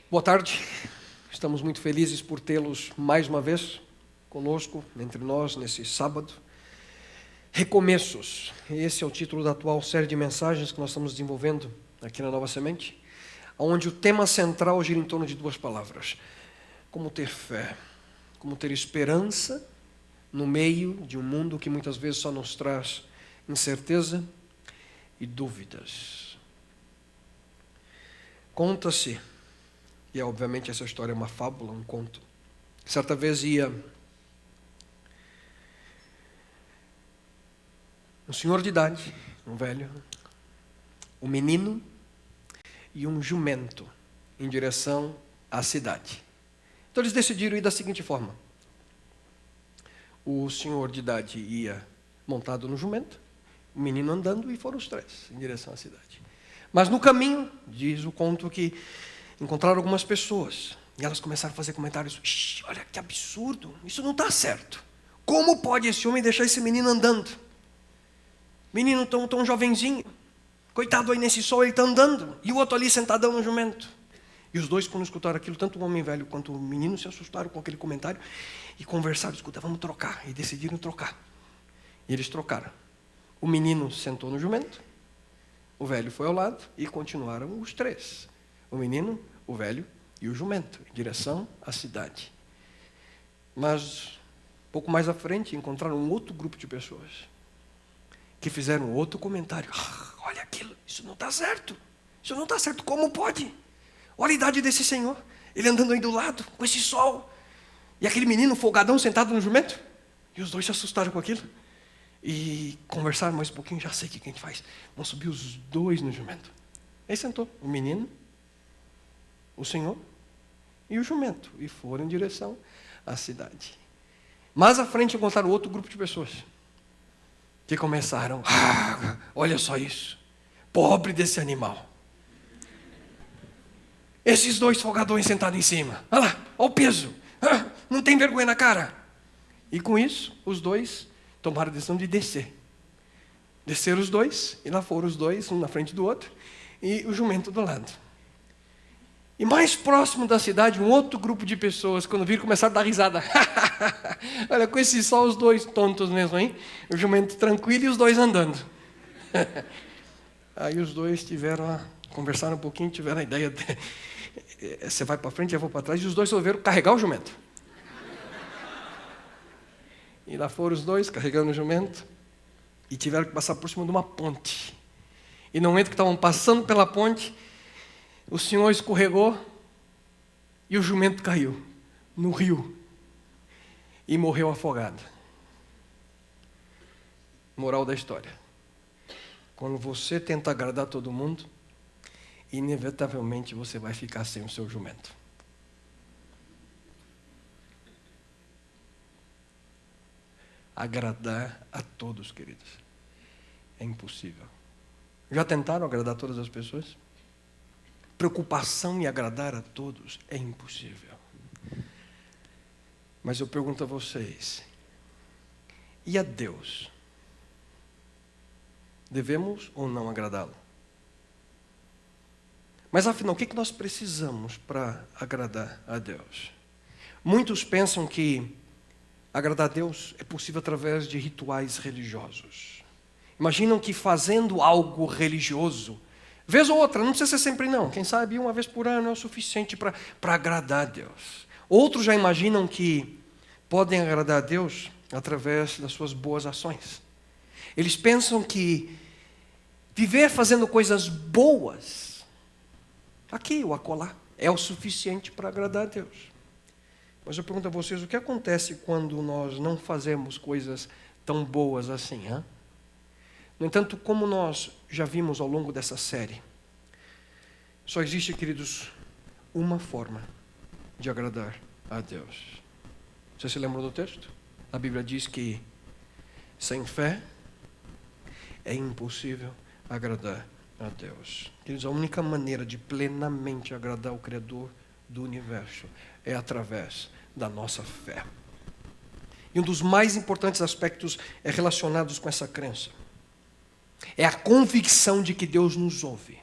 Boa tarde, estamos muito felizes por tê-los mais uma vez conosco, entre nós, nesse sábado. Recomeços, esse é o título da atual série de mensagens que nós estamos desenvolvendo aqui na Nova Semente, onde o tema central gira em torno de duas palavras: como ter fé, como ter esperança no meio de um mundo que muitas vezes só nos traz incerteza e dúvidas. Conta-se, e obviamente essa história é uma fábula, um conto. Certa vez ia um senhor de idade, um velho, um menino e um jumento em direção à cidade. Então eles decidiram ir da seguinte forma: o senhor de idade ia montado no jumento, o menino andando, e foram os três em direção à cidade. Mas no caminho, diz o conto, que encontraram algumas pessoas e elas começaram a fazer comentários: olha que absurdo, isso não está certo. Como pode esse homem deixar esse menino andando? Menino tão jovenzinho, coitado aí nesse sol, ele está andando, e o outro ali sentadão no jumento. E os dois, quando escutaram aquilo, tanto o homem velho quanto o menino, se assustaram com aquele comentário e conversaram: escuta, vamos trocar. E decidiram trocar. E eles trocaram. O menino sentou no jumento, o velho foi ao lado, e continuaram os três: o menino, o velho e o jumento, em direção à cidade. Mas, pouco mais à frente, encontraram um outro grupo de pessoas que fizeram outro comentário: olha aquilo, isso não está certo. Isso não está certo, como pode? Olha a idade desse senhor, ele andando aí do lado, com esse sol, e aquele menino folgadão sentado no jumento. E os dois se assustaram com aquilo e conversaram mais um pouquinho: já sei o que a gente faz, vamos subir os dois no jumento. Aí sentou o menino, o senhor e o jumento, e foram em direção à cidade. Mais à frente encontraram outro grupo de pessoas que começaram: olha só isso, pobre desse animal. Esses dois folgadões sentados em cima, olha lá, olha o peso, não tem vergonha na cara. E com isso, os dois tomaram a decisão de descer. Desceram os dois, e lá foram os dois, um na frente do outro, e o jumento do lado. E mais próximo da cidade, um outro grupo de pessoas, quando viram, começaram a dar risada. Olha, com esse sol, os dois tontos mesmo, hein? O jumento tranquilo e os dois andando. Aí os dois conversaram um pouquinho, tiveram a ideia você vai para frente, eu vou para trás, e os dois resolveram carregar o jumento. E lá foram os dois, carregando o jumento, e tiveram que passar por cima de uma ponte. E no momento que estavam passando pela ponte, o senhor escorregou e o jumento caiu no rio e morreu afogado. Moral da história: quando você tenta agradar todo mundo, inevitavelmente você vai ficar sem o seu jumento. Agradar a todos, queridos, é impossível. Já tentaram agradar todas as pessoas? Preocupação em agradar a todos é impossível. Mas eu pergunto a vocês: e a Deus? Devemos ou não agradá-lo? Mas afinal, o que nós precisamos para agradar a Deus? Muitos pensam que agradar a Deus é possível através de rituais religiosos. Imaginam que fazendo algo religioso, vez ou outra, não precisa ser sempre não, quem sabe uma vez por ano é o suficiente para agradar a Deus. Outros já imaginam que podem agradar a Deus através das suas boas ações. Eles pensam que viver fazendo coisas boas, aqui ou acolá, é o suficiente para agradar a Deus. Mas eu pergunto a vocês: o que acontece quando nós não fazemos coisas tão boas assim? No entanto, como nós já vimos ao longo dessa série, só existe, queridos, uma forma de agradar a Deus. Você se lembra do texto? A Bíblia diz que sem fé é impossível agradar a Deus. Queridos, a única maneira de plenamente agradar o Criador do universo é através da nossa fé. E um dos mais importantes aspectos é relacionados com essa crença. É a convicção de que Deus nos ouve.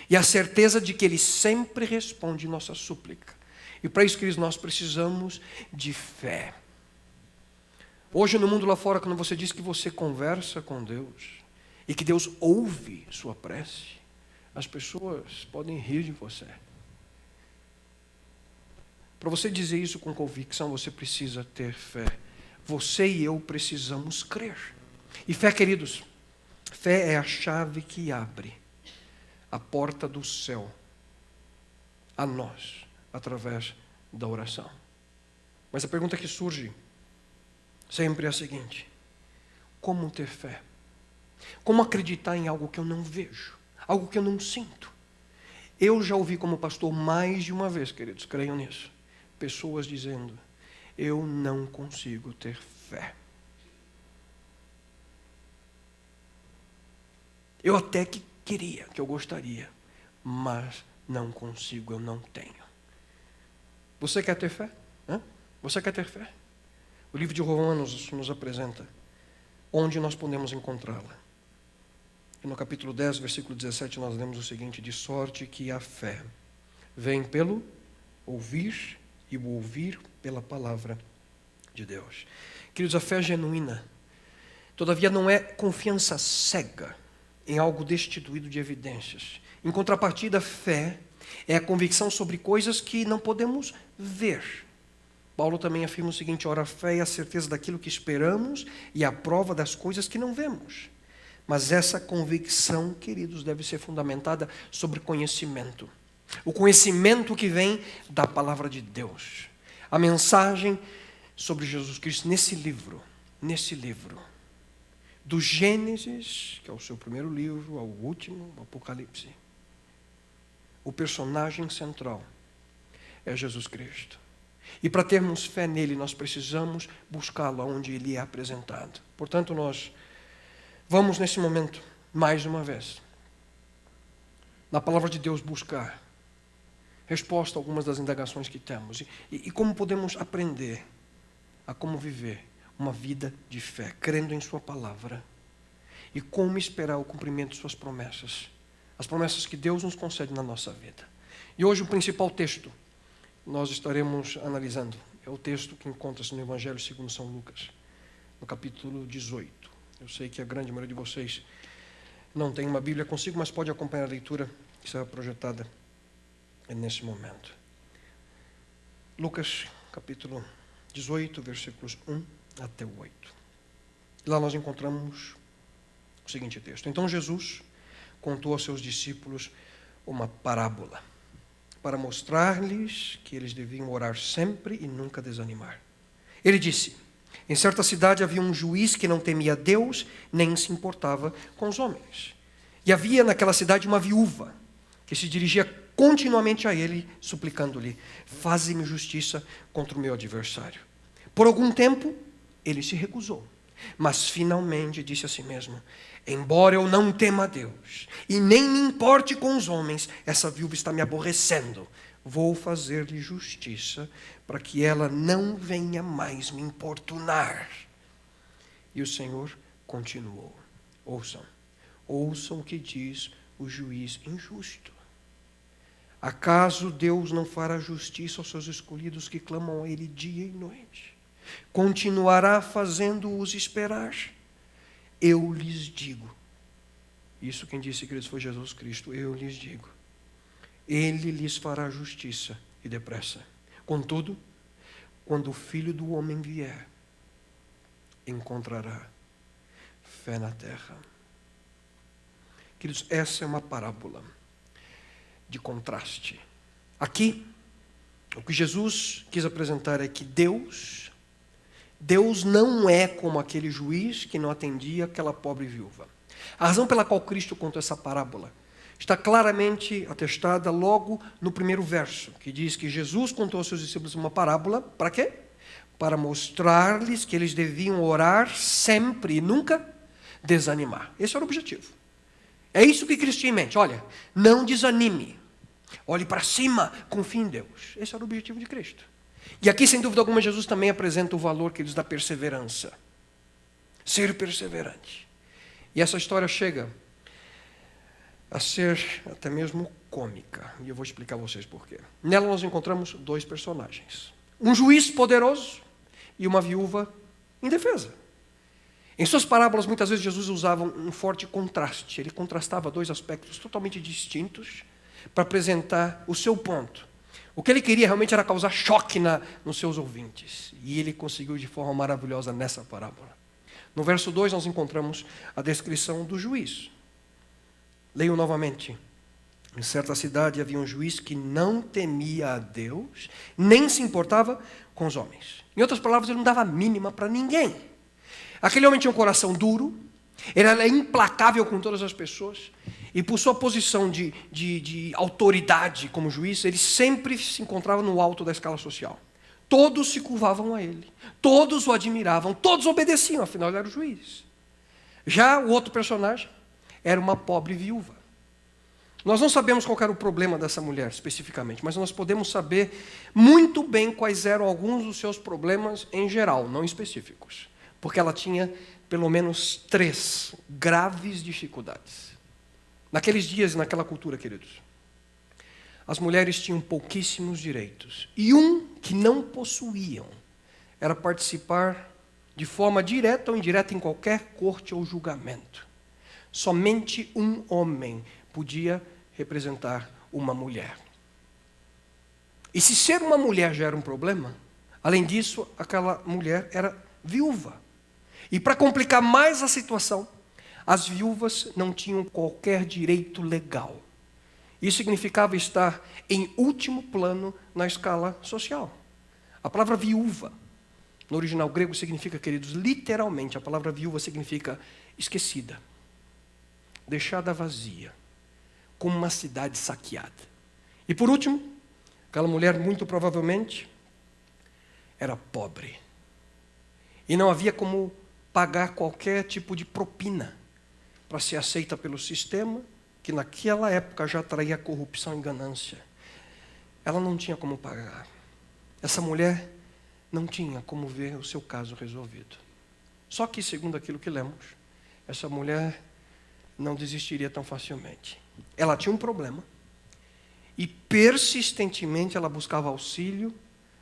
E a certeza de que Ele sempre responde nossa súplica. E para isso, queridos, nós precisamos de fé. Hoje no mundo lá fora, quando você diz que você conversa com Deus e que Deus ouve sua prece, as pessoas podem rir de você. Para você dizer isso com convicção, você precisa ter fé. Você e eu precisamos crer. E fé, queridos, fé é a chave que abre a porta do céu a nós, através da oração. Mas a pergunta que surge sempre é a seguinte: como ter fé? Como acreditar em algo que eu não vejo? Algo que eu não sinto? Eu já ouvi como pastor mais de uma vez, queridos, creiam nisso, pessoas dizendo: eu não consigo ter fé. Eu até que queria, que eu gostaria, mas não consigo, eu não tenho. Você quer ter fé? Você quer ter fé? O livro de Romanos nos apresenta onde nós podemos encontrá-la. E no capítulo 10, versículo 17, nós lemos o seguinte: de sorte que a fé vem pelo ouvir, e o ouvir pela palavra de Deus. Queridos, a fé genuína, todavia, não é confiança cega em algo destituído de evidências. Em contrapartida, a fé é a convicção sobre coisas que não podemos ver. Paulo também afirma o seguinte: ora, a fé é a certeza daquilo que esperamos e a prova das coisas que não vemos. Mas essa convicção, queridos, deve ser fundamentada sobre conhecimento. O conhecimento que vem da palavra de Deus. A mensagem sobre Jesus Cristo nesse livro, do Gênesis, que é o seu primeiro livro, ao último, o Apocalipse. O personagem central é Jesus Cristo. E para termos fé nele, nós precisamos buscá-lo onde ele é apresentado. Portanto, nós vamos nesse momento, mais uma vez, na palavra de Deus, buscar resposta a algumas das indagações que temos. E como podemos aprender a como viver uma vida de fé, crendo em sua palavra. E como esperar o cumprimento de suas promessas. As promessas que Deus nos concede na nossa vida. E hoje o principal texto nós estaremos analisando é o texto que encontra-se no Evangelho segundo São Lucas, no capítulo 18. Eu sei que a grande maioria de vocês não tem uma Bíblia consigo, mas pode acompanhar a leitura que será projetada nesse momento. Lucas, capítulo 18, versículos 1 até o 8. E lá nós encontramos o seguinte texto: então Jesus contou aos seus discípulos uma parábola, para mostrar-lhes que eles deviam orar sempre e nunca desanimar. Ele disse: em certa cidade havia um juiz que não temia Deus, nem se importava com os homens. E havia naquela cidade uma viúva, que se dirigia continuamente a ele, suplicando-lhe: faze-me justiça contra o meu adversário. Por algum tempo, ele se recusou, mas finalmente disse a si mesmo: embora eu não tema a Deus, e nem me importe com os homens, essa viúva está me aborrecendo. Vou fazer-lhe justiça, para que ela não venha mais me importunar. E o Senhor continuou: ouçam o que diz o juiz injusto. Acaso Deus não fará justiça aos seus escolhidos que clamam a Ele dia e noite? Continuará fazendo-os esperar? Eu lhes digo, isso quem disse, queridos, foi Jesus Cristo, eu lhes digo, Ele lhes fará justiça e depressa. Contudo, quando o Filho do Homem vier, encontrará fé na terra. Queridos, essa é uma parábola de contraste. Aqui, o que Jesus quis apresentar é que Deus não é como aquele juiz que não atendia aquela pobre viúva. A razão pela qual Cristo contou essa parábola está claramente atestada logo no primeiro verso, que diz que Jesus contou aos seus discípulos uma parábola, para quê? Para mostrar-lhes que eles deviam orar sempre e nunca desanimar. Esse era o objetivo. É isso que Cristo tinha em mente. Olha, não desanime. Olhe para cima, confie em Deus. Esse era o objetivo de Cristo. E aqui, sem dúvida alguma, Jesus também apresenta o valor que eles da perseverança. Ser perseverante. E essa história chega a ser até mesmo cômica. E eu vou explicar a vocês por quê. Nela nós encontramos dois personagens. Um juiz poderoso e uma viúva indefesa. Em suas parábolas, muitas vezes, Jesus usava um forte contraste. Ele contrastava dois aspectos totalmente distintos para apresentar o seu ponto. O que ele queria realmente era causar choque nos seus ouvintes. E ele conseguiu de forma maravilhosa nessa parábola. No verso 2, nós encontramos a descrição do juiz. Leio novamente. Em certa cidade havia um juiz que não temia a Deus, nem se importava com os homens. Em outras palavras, ele não dava a mínima para ninguém. Aquele homem tinha um coração duro, ele era implacável com todas as pessoas, e por sua posição de autoridade como juiz, ele sempre se encontrava no alto da escala social. Todos se curvavam a ele, todos o admiravam, todos obedeciam, afinal ele era o juiz. Já o outro personagem era uma pobre viúva. Nós não sabemos qual era o problema dessa mulher especificamente, mas nós podemos saber muito bem quais eram alguns dos seus problemas em geral, não específicos. Porque ela tinha pelo menos 3 graves dificuldades. Naqueles dias e naquela cultura, queridos, as mulheres tinham pouquíssimos direitos. E um que não possuíam era participar de forma direta ou indireta em qualquer corte ou julgamento. Somente um homem podia representar uma mulher. E se ser uma mulher já era um problema, além disso, aquela mulher era viúva. E para complicar mais a situação, as viúvas não tinham qualquer direito legal. Isso significava estar em último plano na escala social. A palavra viúva, no original grego, significa, queridos, literalmente, a palavra viúva significa esquecida, deixada vazia, como uma cidade saqueada. E por último, aquela mulher muito provavelmente era pobre. E não havia como pagar qualquer tipo de propina para ser aceita pelo sistema, que naquela época já traía corrupção e ganância. Ela não tinha como pagar. Essa mulher não tinha como ver o seu caso resolvido. Só que, segundo aquilo que lemos, essa mulher não desistiria tão facilmente. Ela tinha um problema e persistentemente ela buscava auxílio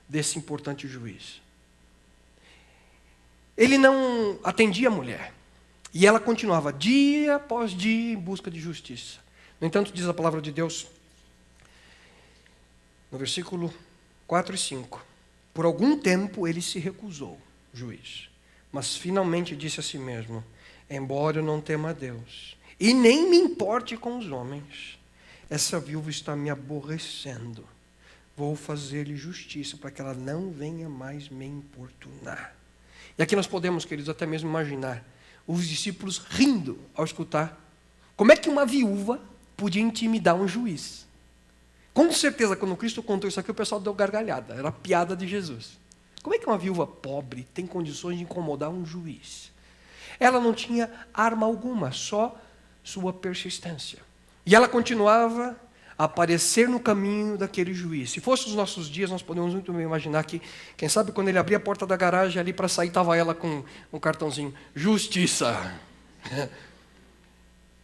desse importante juiz. Ele não atendia a mulher. E ela continuava dia após dia em busca de justiça. No entanto, diz a palavra de Deus, no versículo 4 e 5. Por algum tempo ele se recusou, juiz. Mas finalmente disse a si mesmo, embora eu não tema a Deus, e nem me importe com os homens, essa viúva está me aborrecendo. Vou fazer-lhe justiça para que ela não venha mais me importunar. E aqui nós podemos, queridos, até mesmo imaginar os discípulos rindo ao escutar como é que uma viúva podia intimidar um juiz. Com certeza, quando Cristo contou isso aqui, o pessoal deu gargalhada. Era a piada de Jesus. Como é que uma viúva pobre tem condições de incomodar um juiz? Ela não tinha arma alguma, só sua persistência. E ela continuava a aparecer no caminho daquele juiz. Se fosse os nossos dias, nós podemos muito bem imaginar que, quem sabe, quando ele abria a porta da garagem ali para sair, estava ela com um cartãozinho, justiça.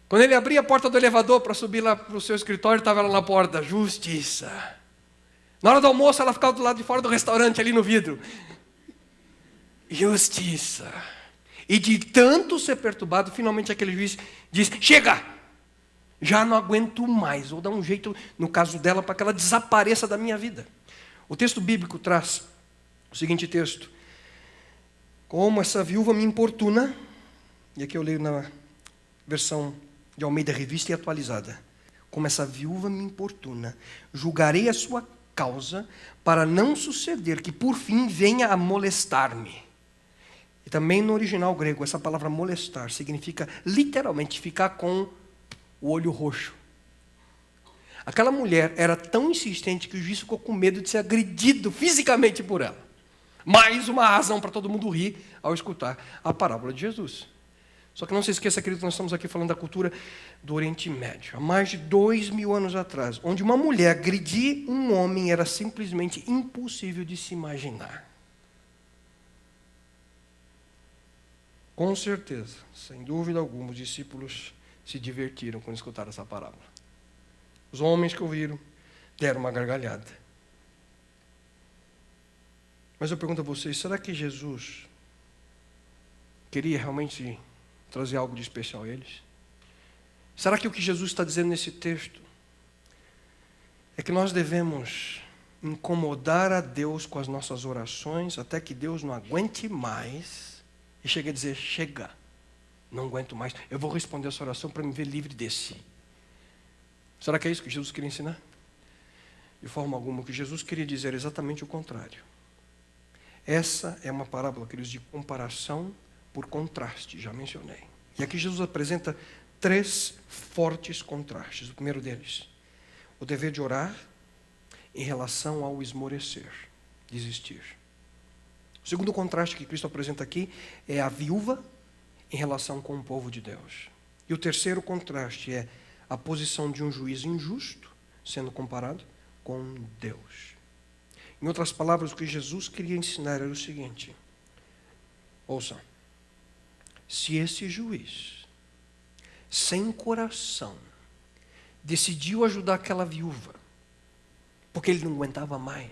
Quando ele abria a porta do elevador para subir lá para o seu escritório, estava ela na porta, justiça. Na hora do almoço, ela ficava do lado de fora do restaurante, ali no vidro. Justiça. E de tanto ser perturbado, finalmente aquele juiz diz, chega! Já não aguento mais, vou dar um jeito, no caso dela, para que ela desapareça da minha vida. O texto bíblico traz o seguinte texto. Como essa viúva me importuna, e aqui eu leio na versão de Almeida Revista e Atualizada. Como essa viúva me importuna, julgarei a sua causa, para não suceder que por fim venha a molestar-me. E também no original grego, essa palavra molestar significa literalmente ficar com o olho roxo. Aquela mulher era tão insistente que o juiz ficou com medo de ser agredido fisicamente por ela. Mais uma razão para todo mundo rir ao escutar a parábola de Jesus. Só que não se esqueça, querido, nós estamos aqui falando da cultura do Oriente Médio. Há mais de 2000 anos atrás, onde uma mulher agredir um homem era simplesmente impossível de se imaginar. Com certeza, sem dúvida alguma, os discípulos se divertiram quando escutaram essa parábola. Os homens que ouviram deram uma gargalhada. Mas eu pergunto a vocês, será que Jesus queria realmente trazer algo de especial a eles? Será que o que Jesus está dizendo nesse texto é que nós devemos incomodar a Deus com as nossas orações até que Deus não aguente mais e chegue a dizer, chega, não aguento mais, eu vou responder essa oração para me ver livre desse. Será que é isso que Jesus queria ensinar? De forma alguma, o que Jesus queria dizer era exatamente o contrário. Essa é uma parábola, queridos, de comparação por contraste, já mencionei. E aqui Jesus apresenta 3 fortes contrastes. O primeiro deles, o dever de orar em relação ao esmorecer, desistir. O segundo contraste que Cristo apresenta aqui é a viúva em relação com o povo de Deus. E o terceiro contraste é a posição de um juiz injusto sendo comparado com Deus. Em outras palavras, o que Jesus queria ensinar era o seguinte: ouçam, se esse juiz, sem coração, decidiu ajudar aquela viúva, porque ele não aguentava mais,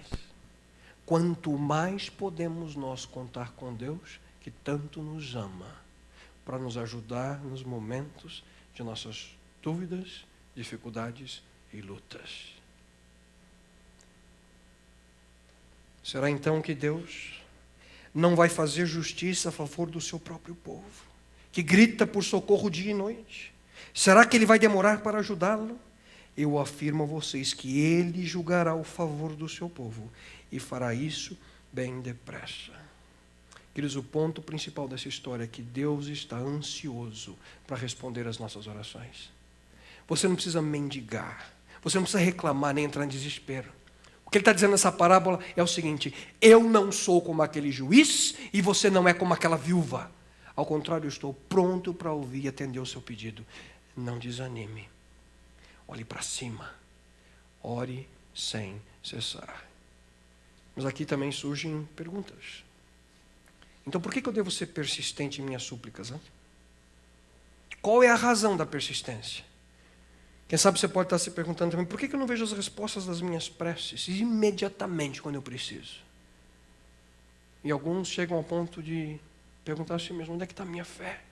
quanto mais podemos nós contar com Deus, que tanto nos ama, para nos ajudar nos momentos de nossas dúvidas, dificuldades e lutas. Será então que Deus não vai fazer justiça a favor do seu próprio povo, que grita por socorro dia e noite? Será que Ele vai demorar para ajudá-lo? Eu afirmo a vocês que Ele julgará o favor do seu povo e fará isso bem depressa. Queridos, o ponto principal dessa história é que Deus está ansioso para responder às nossas orações. Você não precisa mendigar, você não precisa reclamar nem entrar em desespero. O que ele está dizendo nessa parábola é o seguinte: eu não sou como aquele juiz e você não é como aquela viúva. Ao contrário, eu estou pronto para ouvir e atender o seu pedido. Não desanime. Olhe para cima. Ore sem cessar. Mas aqui também surgem perguntas. Então, por que eu devo ser persistente em minhas súplicas? Hein? Qual é a razão da persistência? Quem sabe você pode estar se perguntando também, por que eu não vejo as respostas das minhas preces imediatamente quando eu preciso? E alguns chegam ao ponto de perguntar a si mesmo, onde é que está a minha fé?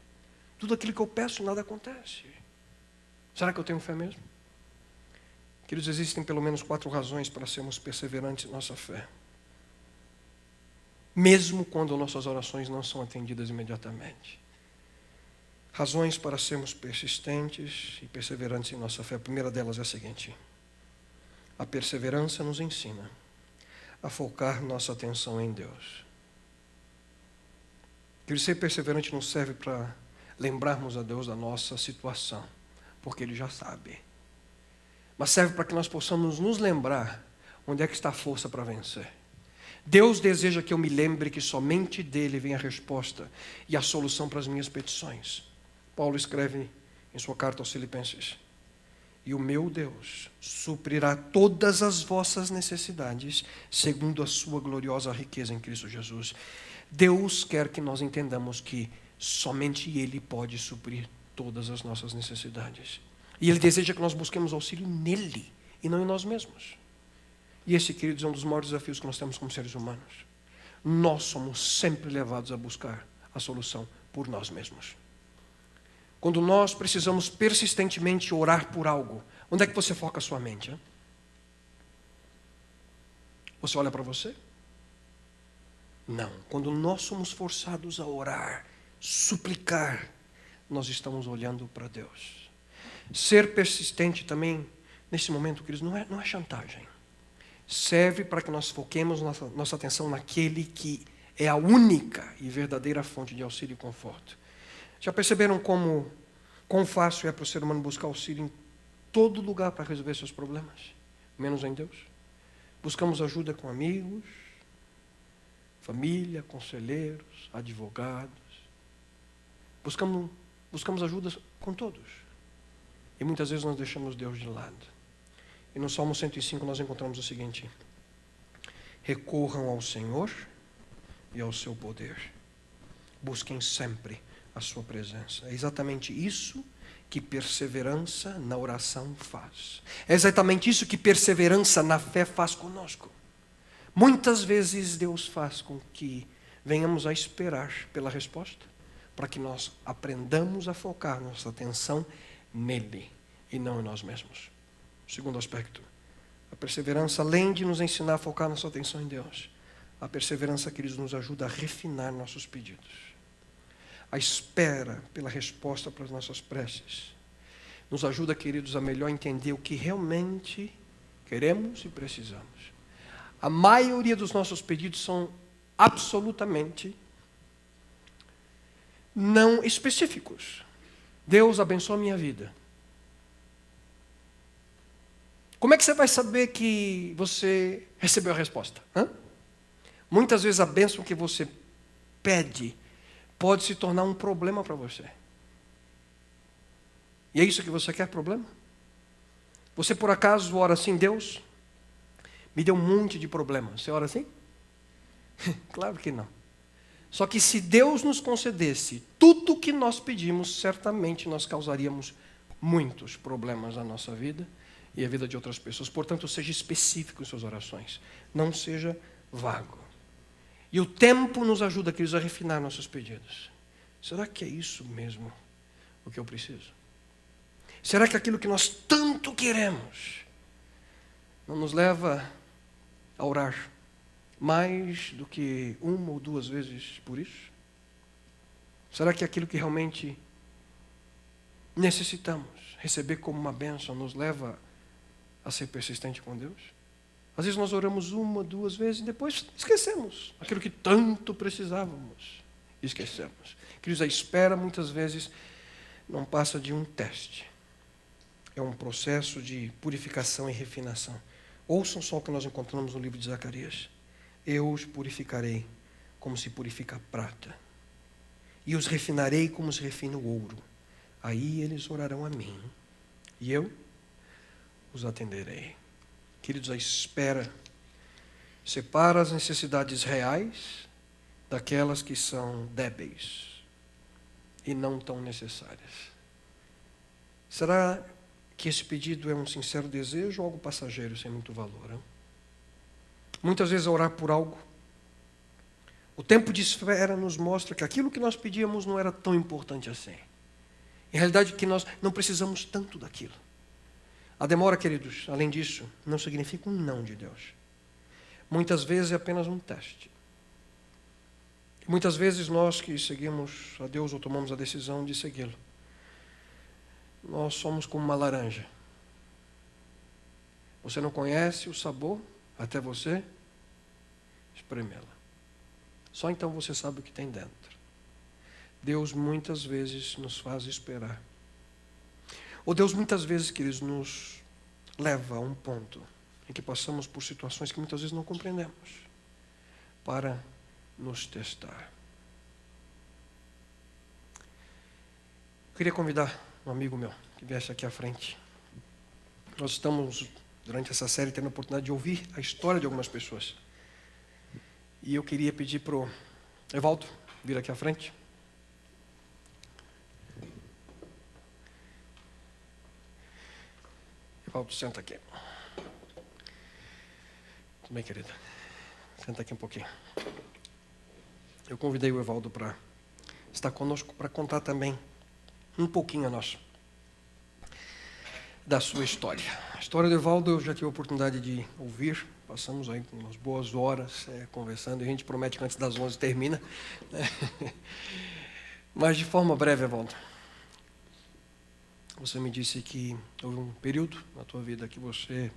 Tudo aquilo que eu peço, nada acontece. Será que eu tenho fé mesmo? Queridos, existem pelo menos 4 razões para sermos perseverantes em nossa fé. Mesmo quando nossas orações não são atendidas imediatamente. Razões para sermos persistentes e perseverantes em nossa fé. A primeira delas é a seguinte: a perseverança nos ensina a focar nossa atenção em Deus. Que ser perseverante não serve para lembrarmos a Deus da nossa situação, porque Ele já sabe. Mas serve para que nós possamos nos lembrar onde é que está a força para vencer. Deus deseja que eu me lembre que somente dEle vem a resposta e a solução para as minhas petições. Paulo escreve em sua carta aos Filipenses: e o meu Deus suprirá todas as vossas necessidades, segundo a sua gloriosa riqueza em Cristo Jesus. Deus quer que nós entendamos que somente Ele pode suprir todas as nossas necessidades. E Ele deseja que nós busquemos auxílio nele e não em nós mesmos. E esse, queridos, é um dos maiores desafios que nós temos como seres humanos. Nós somos sempre levados a buscar a solução por nós mesmos. Quando nós precisamos persistentemente orar por algo, onde é que você foca a sua mente? Hein? Você olha para você? Não. Quando nós somos forçados a orar, suplicar, nós estamos olhando para Deus. Ser persistente também, nesse momento, queridos, não é chantagem. Serve para que nós foquemos nossa atenção naquele que é a única e verdadeira fonte de auxílio e conforto. Já perceberam quão fácil é para o ser humano buscar auxílio em todo lugar para resolver seus problemas, menos em Deus? Buscamos ajuda com amigos, família, conselheiros, advogados. Buscamos ajuda com todos. E muitas vezes nós deixamos Deus de lado. E no Salmo 105 nós encontramos o seguinte: recorram ao Senhor e ao seu poder. Busquem sempre a sua presença. É exatamente isso que perseverança na oração faz. É exatamente isso que perseverança na fé faz conosco. Muitas vezes Deus faz com que venhamos a esperar pela resposta, para que nós aprendamos a focar nossa atenção nele e não em nós mesmos. Segundo aspecto, a perseverança, além de nos ensinar a focar nossa atenção em Deus, a perseverança, queridos, nos ajuda a refinar nossos pedidos. A espera pela resposta para as nossas preces nos ajuda, queridos, a melhor entender o que realmente queremos e precisamos. A maioria dos nossos pedidos são absolutamente não específicos. Deus abençoa a minha vida. Como é que você vai saber que você recebeu a resposta? Muitas vezes a bênção que você pede pode se tornar um problema para você. E é isso que você quer, problema? Você por acaso ora assim, Deus, me deu um monte de problemas. Você ora assim? Claro que não. Só que se Deus nos concedesse tudo o que nós pedimos, certamente nós causaríamos muitos problemas na nossa vida e a vida de outras pessoas. Portanto, seja específico em suas orações. Não seja vago. E o tempo nos ajuda, queridos, a refinar nossos pedidos. Será que é isso mesmo o que eu preciso? Será que aquilo que nós tanto queremos não nos leva a orar mais do que uma ou duas vezes por isso? Será que aquilo que realmente necessitamos receber como uma bênção nos leva a ser persistente com Deus? Às vezes nós oramos uma, duas vezes e depois esquecemos aquilo que tanto precisávamos. Esquecemos. Queridos, a espera muitas vezes não passa de um teste. É um processo de purificação e refinação. Ouçam só o que nós encontramos no livro de Zacarias. Eu os purificarei como se purifica a prata, e os refinarei como se refina o ouro. Aí eles orarão a mim, e eu os atenderei. Queridos, a espera separa as necessidades reais daquelas que são débeis e não tão necessárias. Será que esse pedido é um sincero desejo ou algo passageiro sem muito valor? Hein? Muitas vezes orar por algo, o tempo de espera nos mostra que aquilo que nós pedíamos não era tão importante assim. Em realidade, que nós não precisamos tanto daquilo. A demora, queridos, além disso, não significa um não de Deus. Muitas vezes é apenas um teste. Muitas vezes nós que seguimos a Deus ou tomamos a decisão de segui-lo, nós somos como uma laranja. Você não conhece o sabor até você espremê-la. Só então você sabe o que tem dentro. Deus muitas vezes nos faz esperar. Ou Deus muitas vezes, queridos, nos leva a um ponto em que passamos por situações que muitas vezes não compreendemos, para nos testar. Eu queria convidar um amigo meu que viesse aqui à frente. Nós estamos, durante essa série, tendo a oportunidade de ouvir a história de algumas pessoas. E eu queria pedir para o Evaldo vir aqui à frente. Evaldo, senta aqui. Tudo bem, querida? Senta aqui um pouquinho. Eu convidei o Evaldo para estar conosco, para contar também um pouquinho a nós da sua história. A história do Evaldo eu já tive a oportunidade de ouvir. Passamos aí umas boas horas conversando, e a gente promete que antes das 11 termina. Mas de forma breve, Evaldo, você me disse que houve um período na tua vida que você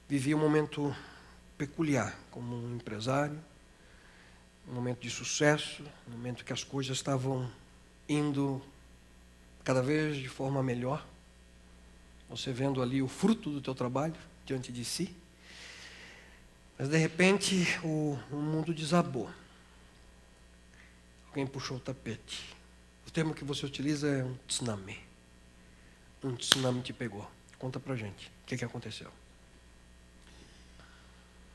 vivia um momento peculiar como um empresário, um momento de sucesso, um momento que as coisas estavam indo cada vez de forma melhor. Você vendo ali o fruto do teu trabalho diante de si. Mas de repente o mundo desabou. Alguém puxou o tapete. O termo que você utiliza é um tsunami. Um tsunami te pegou. Conta pra gente. O que aconteceu?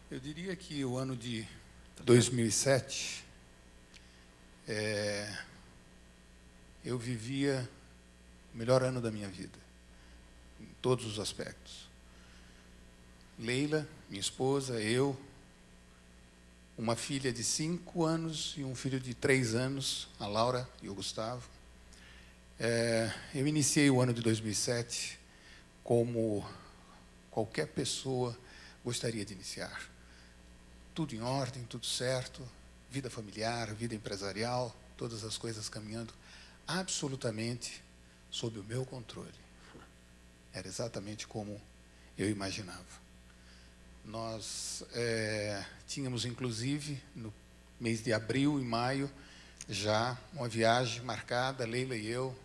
Eu diria que o ano de 2007, eu vivia o melhor ano da minha vida, em todos os aspectos. Leila, minha esposa, eu, uma filha de 5 anos e um filho de 3 anos, a Laura e o Gustavo. Eu iniciei o ano de 2007 como qualquer pessoa gostaria de iniciar. Tudo em ordem, tudo certo, vida familiar, vida empresarial, todas as coisas caminhando absolutamente sob o meu controle. Era exatamente como eu imaginava. Nós tínhamos, inclusive, no mês de abril e maio, já uma viagem marcada, Leila e eu,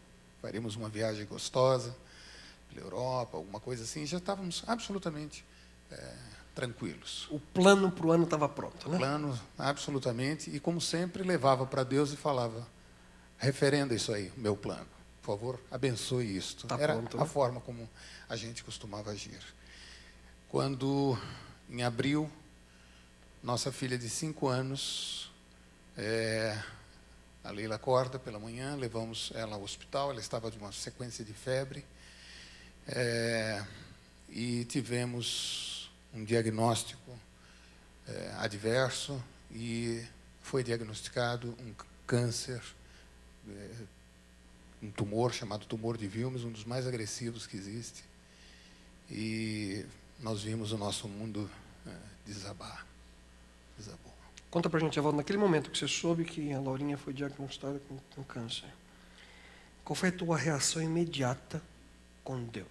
faremos uma viagem gostosa pela Europa, alguma coisa assim, já estávamos absolutamente tranquilos. O plano para o ano estava pronto, né? Plano, absolutamente, e como sempre, levava para Deus e falava, referenda isso aí, o meu plano, por favor, abençoe isto. Tá Era pronto, a né? forma como a gente costumava agir. Quando, em abril, nossa filha de 5 anos, a Leila acorda pela manhã, levamos ela ao hospital, ela estava de uma sequência de febre, e tivemos um diagnóstico adverso, e foi diagnosticado um câncer, um tumor chamado tumor de Wilms, um dos mais agressivos que existe, e nós vimos o nosso mundo desabou. Conta pra gente, Evaldo, naquele momento que você soube que a Laurinha foi diagnosticada com câncer, qual foi a tua reação imediata com Deus?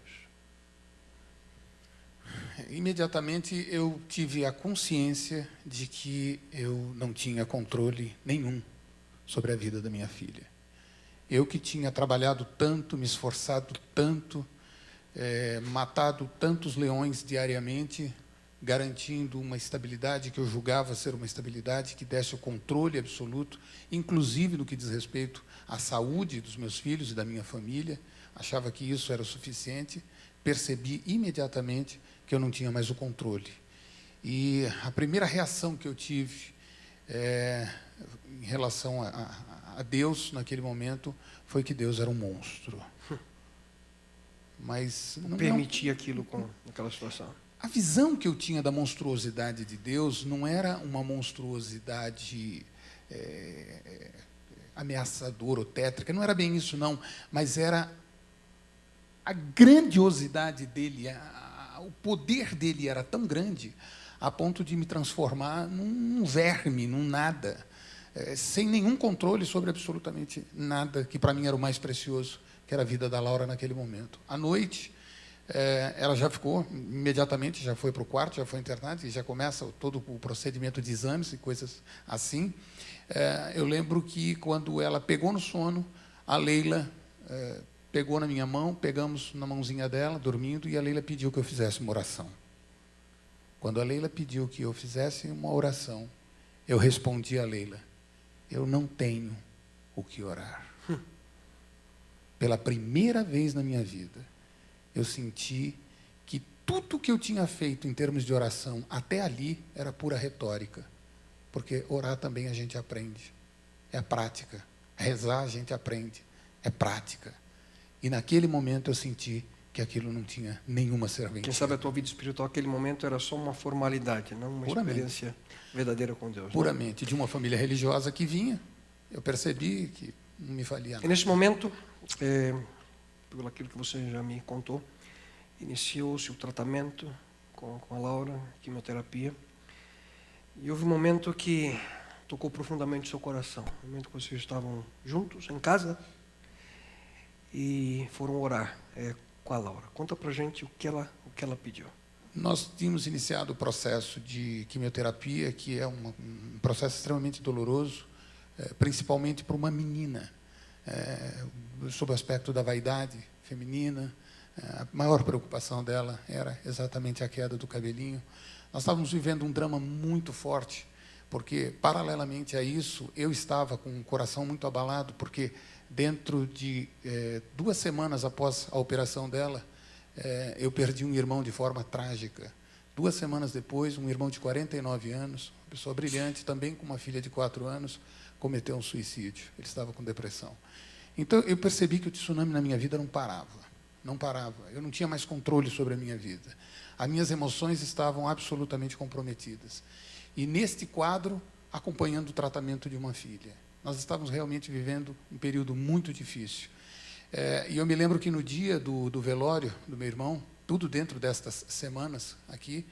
Imediatamente eu tive a consciência de que eu não tinha controle nenhum sobre a vida da minha filha. Eu que tinha trabalhado tanto, me esforçado tanto, matado tantos leões diariamente, garantindo uma estabilidade que eu julgava ser uma estabilidade que desse o controle absoluto, inclusive no que diz respeito à saúde dos meus filhos e da minha família, achava que isso era o suficiente, percebi imediatamente que eu não tinha mais o controle. E a primeira reação que eu tive em relação a Deus naquele momento foi que Deus era um monstro. Mas não permitir aquilo com aquela situação. A visão que eu tinha da monstruosidade de Deus não era uma monstruosidade ameaçadora ou tétrica, não era bem isso, não, mas era a grandiosidade dele, o poder dele era tão grande, a ponto de me transformar num verme, num nada, sem nenhum controle sobre absolutamente nada, que para mim era o mais precioso, que era a vida da Laura naquele momento. À noite, ela já ficou, imediatamente, já foi para o quarto, já foi internada, e já começa todo o procedimento de exames e coisas assim. Eu lembro que, quando ela pegou no sono, a Leila pegou na minha mão, pegamos na mãozinha dela, dormindo, e a Leila pediu que eu fizesse uma oração. Quando a Leila pediu que eu fizesse uma oração, eu respondi a Leila, eu não tenho o que orar. Pela primeira vez na minha vida, eu senti que tudo que eu tinha feito em termos de oração até ali era pura retórica, porque orar também a gente aprende, é a prática. Rezar a gente aprende, é prática. E naquele momento eu senti que aquilo não tinha nenhuma serventia. Quem sabe a tua vida espiritual naquele momento era só uma formalidade, não uma experiência verdadeira com Deus. Puramente, de uma família religiosa que vinha, eu percebi que não me valia nada. E nesse momento, pelo aquilo que você já me contou, iniciou-se o tratamento com a Laura, quimioterapia, e houve um momento que tocou profundamente o seu coração, um momento que vocês estavam juntos, em casa, e foram orar com a Laura. Conta pra gente o que ela pediu. Nós tínhamos iniciado o processo de quimioterapia, que é um processo extremamente doloroso, principalmente para uma menina, sob o aspecto da vaidade feminina. A maior preocupação dela era exatamente a queda do cabelinho. Nós estávamos vivendo um drama muito forte, porque, paralelamente a isso, eu estava com o coração muito abalado, porque dentro de 2 semanas após a operação dela, eu perdi um irmão de forma trágica. 2 semanas depois, um irmão de 49 anos, uma pessoa brilhante, também com uma filha de 4 anos, cometeu um suicídio. Ele estava com depressão. Então, eu percebi que o tsunami na minha vida não parava. Não parava. Eu não tinha mais controle sobre a minha vida. As minhas emoções estavam absolutamente comprometidas. E, neste quadro, acompanhando o tratamento de uma filha. Nós estávamos realmente vivendo um período muito difícil. E eu me lembro que, no dia do velório do meu irmão, tudo dentro destas semanas aqui,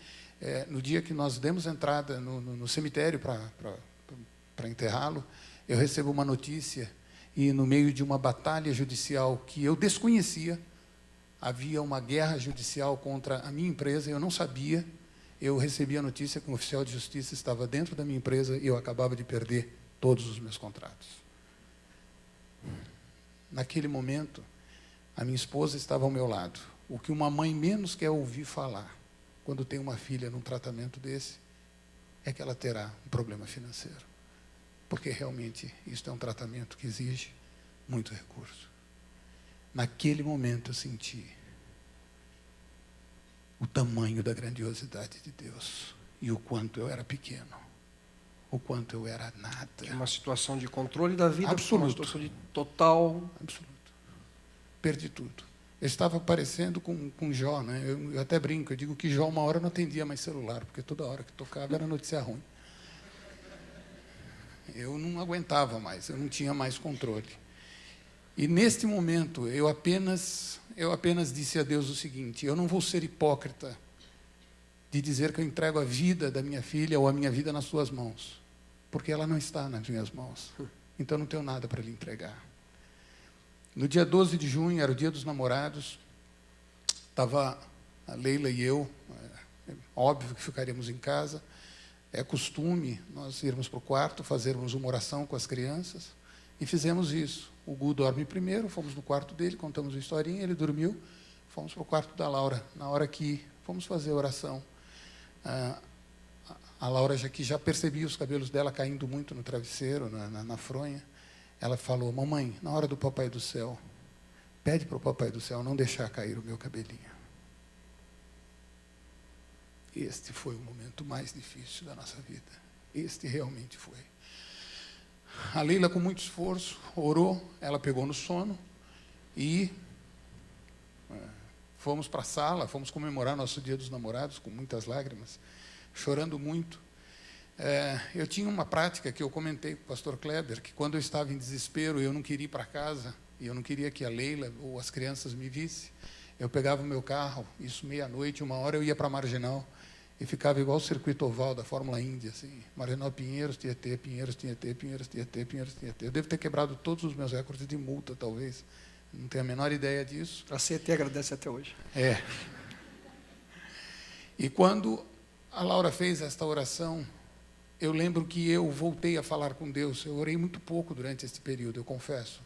no dia que nós demos entrada no cemitério para enterrá-lo, eu recebo uma notícia, e no meio de uma batalha judicial que eu desconhecia, havia uma guerra judicial contra a minha empresa, eu não sabia, eu recebi a notícia que um oficial de justiça estava dentro da minha empresa e eu acabava de perder todos os meus contratos. Naquele momento, a minha esposa estava ao meu lado. O que uma mãe menos quer ouvir falar, quando tem uma filha num tratamento desse, é que ela terá um problema financeiro. Porque realmente isso é um tratamento que exige muito recurso. Naquele momento eu senti o tamanho da grandiosidade de Deus e o quanto eu era pequeno, o quanto eu era nada. Uma situação de controle da vida, absoluto. Uma situação de total... Absoluto. Perdi tudo. Eu estava parecendo com Jó, né? Eu até brinco, eu digo que Jó uma hora não atendia mais celular, porque toda hora que tocava era notícia ruim. Eu não aguentava mais, eu não tinha mais controle. E, neste momento, eu apenas disse a Deus o seguinte: eu não vou ser hipócrita de dizer que eu entrego a vida da minha filha ou a minha vida nas suas mãos, porque ela não está nas minhas mãos. Então, não tenho nada para lhe entregar. No dia 12 de junho, era o dia dos namorados, estava a Leila e eu, óbvio que ficaríamos em casa. É costume nós irmos para o quarto, fazermos uma oração com as crianças, e fizemos isso. O Gu dorme primeiro, fomos no quarto dele, contamos uma historinha, ele dormiu, fomos para o quarto da Laura. Na hora que fomos fazer a oração, a Laura já percebia os cabelos dela caindo muito no travesseiro, na fronha. Ela falou: mamãe, na hora do Papai do Céu, pede para o Papai do Céu não deixar cair o meu cabelinho. Este foi o momento mais difícil da nossa vida. Este realmente foi. A Leila, com muito esforço, orou, ela pegou no sono e fomos para a sala, fomos comemorar nosso Dia dos Namorados com muitas lágrimas, chorando muito. Eu tinha uma prática que eu comentei com o pastor Kleber, que quando eu estava em desespero e eu não queria ir para casa, e eu não queria que a Leila ou as crianças me vissem, eu pegava o meu carro, isso meia-noite, 1h, eu ia para a Marginal, e ficava igual o circuito oval da Fórmula Índia, assim, Marginal Pinheiros, Tietê, Pinheiros, Tietê, Pinheiros, Tietê, Pinheiros, Tietê. Eu devo ter quebrado todos os meus recordes de multa, talvez. Não tenho a menor ideia disso. A CET agradece até hoje. E quando a Laura fez esta oração, eu lembro que eu voltei a falar com Deus. Eu orei muito pouco durante este período, eu confesso,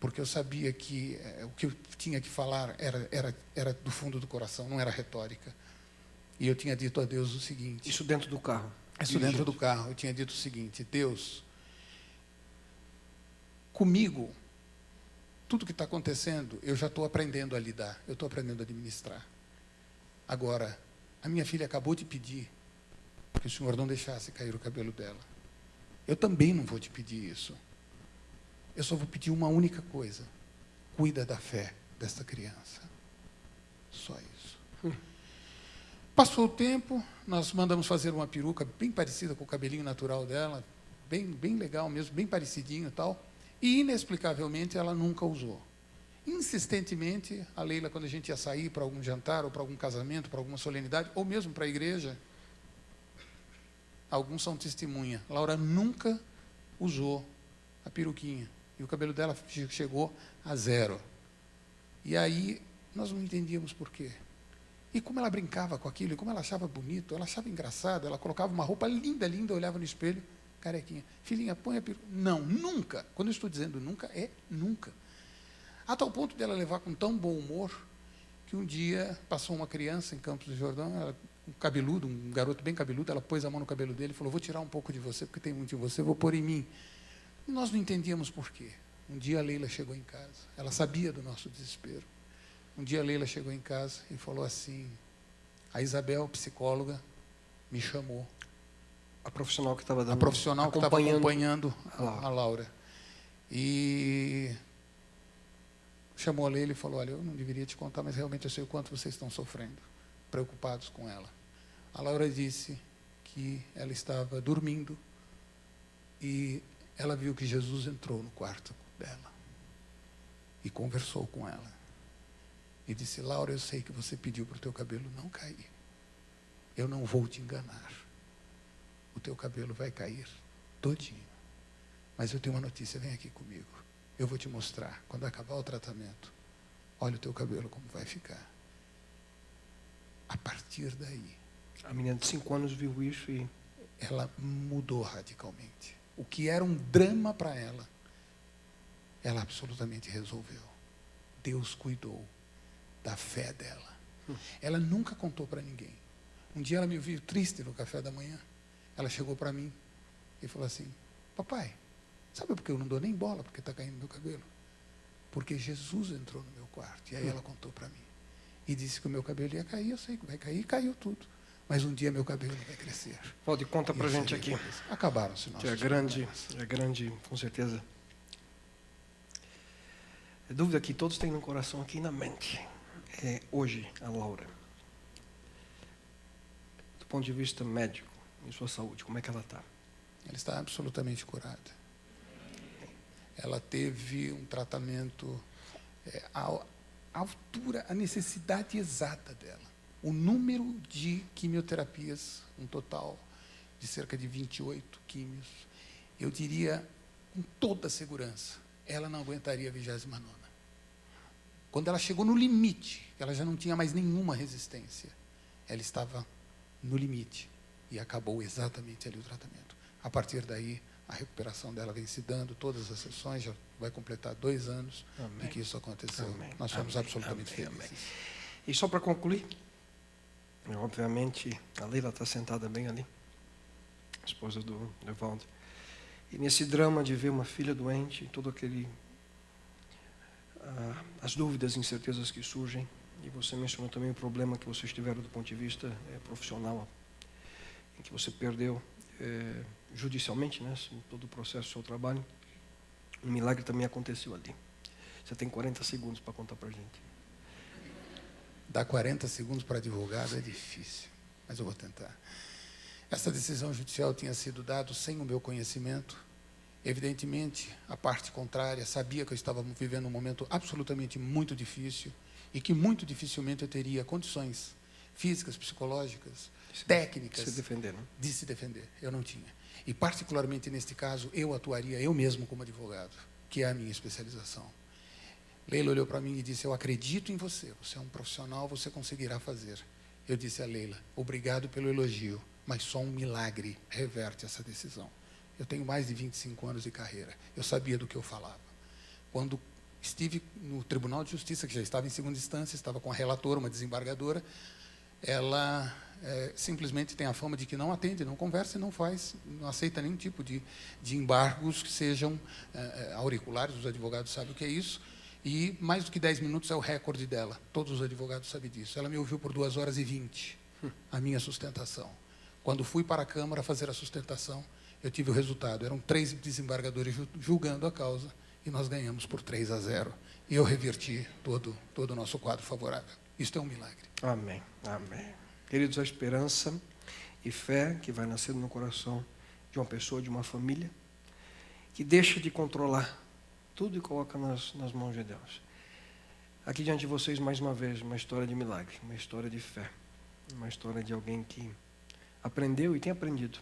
porque eu sabia que o que eu tinha que falar era do fundo do coração, não era retórica. E eu tinha dito a Deus o seguinte... Isso dentro do carro? Isso dentro do carro. Eu tinha dito o seguinte: Deus, comigo, tudo que está acontecendo, eu já estou aprendendo a lidar, eu estou aprendendo a administrar. Agora, a minha filha acabou de pedir que o Senhor não deixasse cair o cabelo dela. Eu também não vou te pedir isso. Eu só vou pedir uma única coisa: cuida da fé desta criança. Só isso. Passou o tempo, nós mandamos fazer uma peruca bem parecida com o cabelinho natural dela, bem legal mesmo, bem parecidinho e tal, e inexplicavelmente ela nunca usou. Insistentemente, a Leila, quando a gente ia sair para algum jantar, ou para algum casamento, para alguma solenidade, ou mesmo para a igreja, alguns são testemunha, Laura nunca usou a peruquinha, e o cabelo dela chegou a 0. E aí, nós não entendíamos por quê. E como ela brincava com aquilo, e como ela achava bonito, ela achava engraçado, ela colocava uma roupa linda, olhava no espelho, carequinha. Filhinha, põe a peruca. Não, nunca. Quando eu estou dizendo nunca, é nunca. A tal ponto dela levar com tão bom humor, que um dia passou uma criança em Campos do Jordão, um cabeludo, um garoto bem cabeludo, ela pôs a mão no cabelo dele e falou: vou tirar um pouco de você, porque tem muito em você, vou pôr em mim. E nós não entendíamos por quê. Um dia a Leila chegou em casa, ela sabia do nosso desespero. Um dia a Leila chegou em casa e falou assim: a Isabel, psicóloga, me chamou. A profissional que estava acompanhando a Laura. E chamou a Leila e falou: olha, eu não deveria te contar, mas realmente eu sei o quanto vocês estão sofrendo, preocupados com ela. A Laura disse que ela estava dormindo e ela viu que Jesus entrou no quarto dela e conversou com ela. E disse: Laura, eu sei que você pediu para o teu cabelo não cair. Eu não vou te enganar. O teu cabelo vai cair todinho. Mas eu tenho uma notícia, vem aqui comigo. Eu vou te mostrar, quando acabar o tratamento, olha o teu cabelo como vai ficar. A partir daí, A menina de 5 anos viu isso e... ela mudou radicalmente. O que era um drama para ela absolutamente resolveu. Deus cuidou da fé dela. Ela nunca contou para ninguém. Um dia ela me viu triste no café da manhã. Ela chegou para mim e falou assim: papai, sabe por que eu não dou nem bola porque está caindo meu cabelo? Porque Jesus entrou no meu quarto. E aí ela contou para mim. E disse que o meu cabelo ia cair. Eu sei que vai cair, caiu tudo. Mas um dia meu cabelo vai crescer. Pode conta para a gente aqui. Acabaram-se nossos É grande, com certeza. É dúvida que todos têm no coração aqui e na mente. Hoje, a Laura, do ponto de vista médico, em sua saúde, como é que ela está? Ela está absolutamente curada. Ela teve um tratamento à altura, a necessidade exata dela. O número de quimioterapias, um total de cerca de 28 químios, eu diria com toda segurança, ela não aguentaria a 29ª. Quando ela chegou no limite, ela já não tinha mais nenhuma resistência, ela estava no limite e acabou exatamente ali o tratamento. A partir daí, a recuperação dela vem se dando, todas as sessões, já vai completar 2 anos de que isso aconteceu. Nós somos absolutamente felizes. E só para concluir, obviamente, a Leila está sentada bem ali, a esposa do Evaldo. E nesse drama de ver uma filha doente, todo aquele... as dúvidas e incertezas que surgem, e você mencionou também o problema que vocês tiveram do ponto de vista profissional, em que você perdeu judicialmente, né, todo o processo do seu trabalho. Um milagre também aconteceu ali. Você tem 40 segundos para contar para a gente. Dar 40 segundos para advogado é difícil, mas eu vou tentar. Essa decisão judicial tinha sido dada sem o meu conhecimento. Evidentemente, a parte contrária sabia que eu estava vivendo um momento absolutamente muito difícil e que muito dificilmente eu teria condições físicas, psicológicas, técnicas de se defender, né? De se defender. Eu não tinha. E, particularmente neste caso, eu atuaria eu mesmo como advogado, que é a minha especialização. Leila olhou para mim e disse: eu acredito em você, você é um profissional, você conseguirá fazer. Eu disse a Leila: obrigado pelo elogio, mas só um milagre reverte essa decisão. Eu tenho mais de 25 anos de carreira, eu sabia do que eu falava. Quando estive no Tribunal de Justiça, que já estava em segunda instância, estava com a relatora, uma desembargadora, ela simplesmente tem a fama de que não atende, não conversa, não faz, não aceita nenhum tipo de embargos que sejam auriculares, os advogados sabem o que é isso, e mais do que 10 minutos é o recorde dela, todos os advogados sabem disso. Ela me ouviu por 2 horas e 20, a minha sustentação. Quando fui para a Câmara fazer a sustentação, eu tive o resultado, eram 3 desembargadores julgando a causa, e nós ganhamos por 3-0, e eu reverti todo o nosso quadro favorável. Isto é um milagre. Amém, amém. Queridos, a esperança e fé que vai nascer no coração de uma pessoa, de uma família, que deixa de controlar tudo e coloca nas mãos de Deus. Aqui diante de vocês, mais uma vez, uma história de milagre, uma história de fé, uma história de alguém que aprendeu e tem aprendido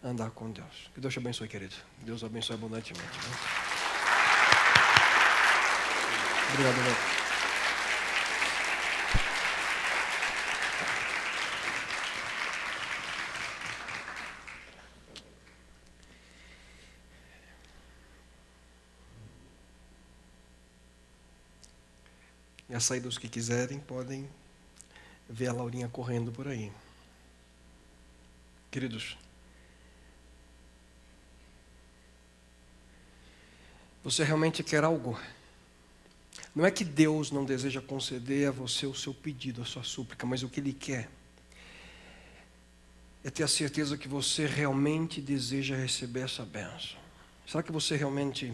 a andar com Deus. Que Deus te abençoe, querido. Deus abençoe abundantemente. Obrigado, Deus. E a saída, os que quiserem, podem ver a Laurinha correndo por aí. Queridos, você realmente quer algo? Não é que Deus não deseja conceder a você o seu pedido, a sua súplica, mas o que Ele quer é ter a certeza que você realmente deseja receber essa bênção. Será que você realmente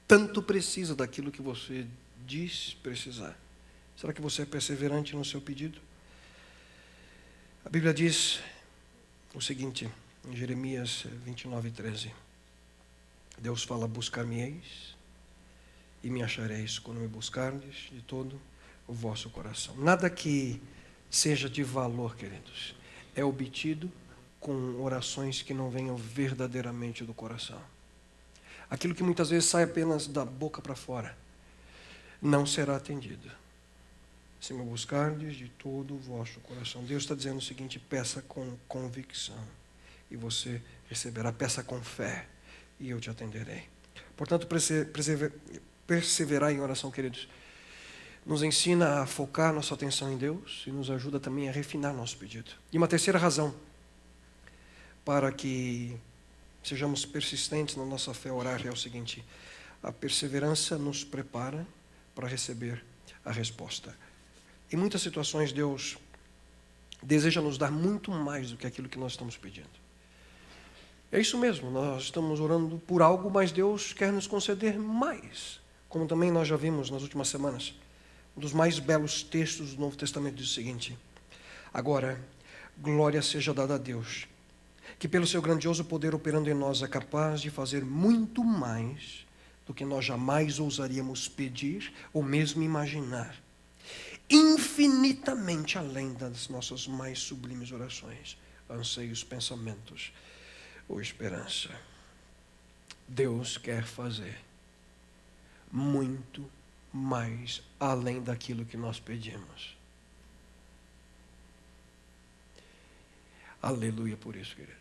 tanto precisa daquilo que você diz precisar? Será que você é perseverante no seu pedido? A Bíblia diz o seguinte, em Jeremias 29:13. Deus fala: buscar-me-eis e me achareis quando me buscardes de todo o vosso coração. Nada que seja de valor, queridos, é obtido com orações que não venham verdadeiramente do coração. Aquilo que muitas vezes sai apenas da boca para fora não será atendido. Se me buscardes de todo o vosso coração. Deus está dizendo o seguinte: peça com convicção e você receberá. Peça com fé e eu te atenderei. Portanto, perseverar em oração, queridos, nos ensina a focar nossa atenção em Deus e nos ajuda também a refinar nosso pedido. E uma terceira razão para que sejamos persistentes na nossa fé orar é o seguinte: a perseverança nos prepara para receber a resposta. Em muitas situações, Deus deseja nos dar muito mais do que aquilo que nós estamos pedindo. É isso mesmo, nós estamos orando por algo, mas Deus quer nos conceder mais. Como também nós já vimos nas últimas semanas, um dos mais belos textos do Novo Testamento diz o seguinte: agora, glória seja dada a Deus, que pelo seu grandioso poder operando em nós é capaz de fazer muito mais do que nós jamais ousaríamos pedir ou mesmo imaginar, infinitamente além das nossas mais sublimes orações, anseios, pensamentos ou esperança. Deus quer fazer muito mais além daquilo que nós pedimos. Aleluia por isso, queridos.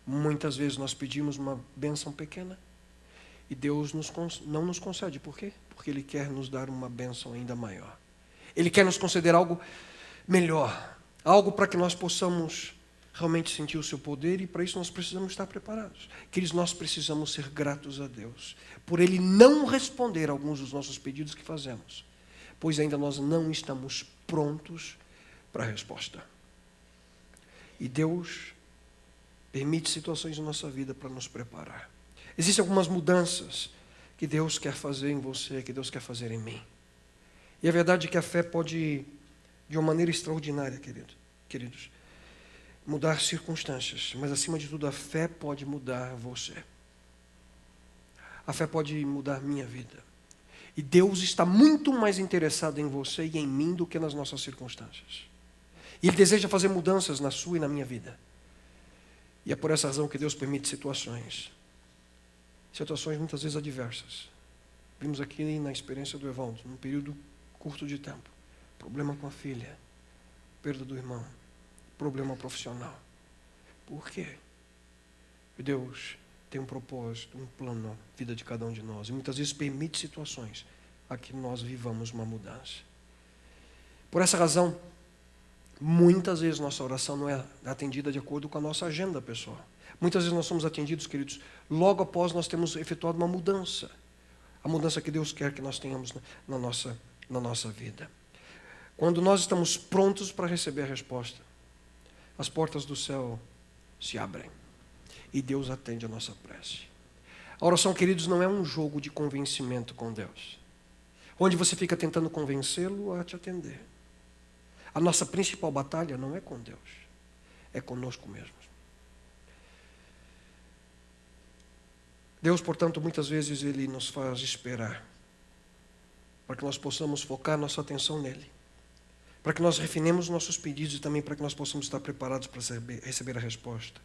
Muitas vezes nós pedimos uma bênção pequena e Deus não nos concede. Por quê? Porque Ele quer nos dar uma bênção ainda maior. Ele quer nos conceder algo melhor, algo para que nós possamos realmente sentir o seu poder, e para isso nós precisamos estar preparados. Queridos, nós precisamos ser gratos a Deus por Ele não responder a alguns dos nossos pedidos que fazemos, pois ainda nós não estamos prontos para a resposta. E Deus permite situações na nossa vida para nos preparar. Existem algumas mudanças que Deus quer fazer em você, que Deus quer fazer em mim. E a verdade é que a fé pode, de uma maneira extraordinária, queridos, mudar circunstâncias, mas acima de tudo a fé pode mudar você. A fé pode mudar minha vida. E Deus está muito mais interessado em você e em mim do que nas nossas circunstâncias. E Ele deseja fazer mudanças na sua e na minha vida. E é por essa razão que Deus permite situações muitas vezes adversas. Vimos aqui na experiência do Evaldo, num período curto de tempo, problema com a filha, perda do irmão, problema profissional. Por quê? Deus tem um propósito, um plano na vida de cada um de nós. E muitas vezes permite situações a que nós vivamos uma mudança. Por essa razão, muitas vezes nossa oração não é atendida de acordo com a nossa agenda pessoal. Muitas vezes nós somos atendidos, queridos, logo após nós termos efetuado uma mudança. A mudança que Deus quer que nós tenhamos na nossa vida. Quando nós estamos prontos para receber a resposta, as portas do céu se abrem e Deus atende a nossa prece. A oração, queridos, não é um jogo de convencimento com Deus, onde você fica tentando convencê-lo a te atender. A nossa principal batalha não é com Deus, é conosco mesmos. Deus, portanto, muitas vezes Ele nos faz esperar, para que nós possamos focar nossa atenção nele, para que nós refinemos nossos pedidos e também para que nós possamos estar preparados para receber a resposta.